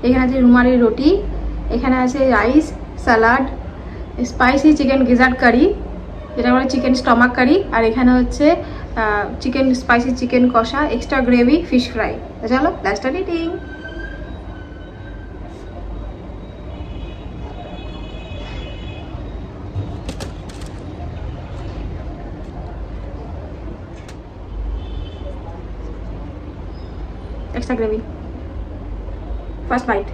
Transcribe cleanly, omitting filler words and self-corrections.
এখানে আছে রুমালি রুটি, এখানে আছে rice, salad, spicy chicken gizzard curry, যেটা বলে চিকেন স্টমাক কারি, আর এখানে হচ্ছে চিকেন স্পাইসি চিকেন কষা, এক্সট্রা গ্রেভি, ফিশ ফ্রাই। চলো let's start eating. extra gravy, first bite.